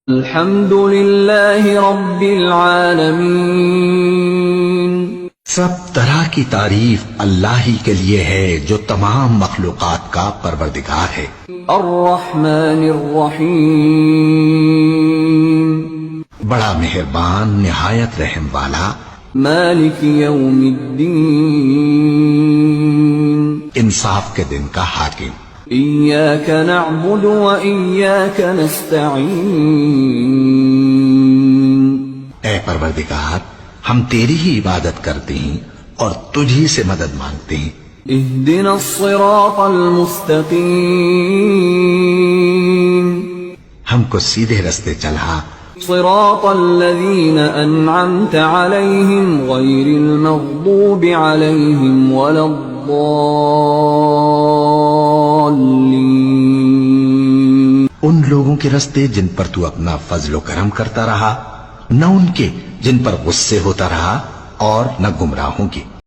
الحمد للہ رب العالمین، سب طرح کی تعریف اللہ ہی کے لیے ہے جو تمام مخلوقات کا پروردگار ہے۔ الرحمن الرحیم، بڑا مہربان نہایت رحم والا، مالک یوم الدین، انصاف کے دن کا حاکم۔ ایاک نعبد و ایاک نستعین، اے پروردگار ہم تیری ہی عبادت کرتے ہیں اور تجھی سے مدد مانگتے ہیں۔ اہدنا الصراط المستقیم، ہم کو سیدھے رستے چلا، صراط الذین انعمت علیہم غیر المغضوب علیہم ولا الضالین، ان لوگوں کے رستے جن پر تو اپنا فضل و کرم کرتا رہا، نہ ان کے جن پر غصے ہوتا رہا، اور نہ گمراہوں کے۔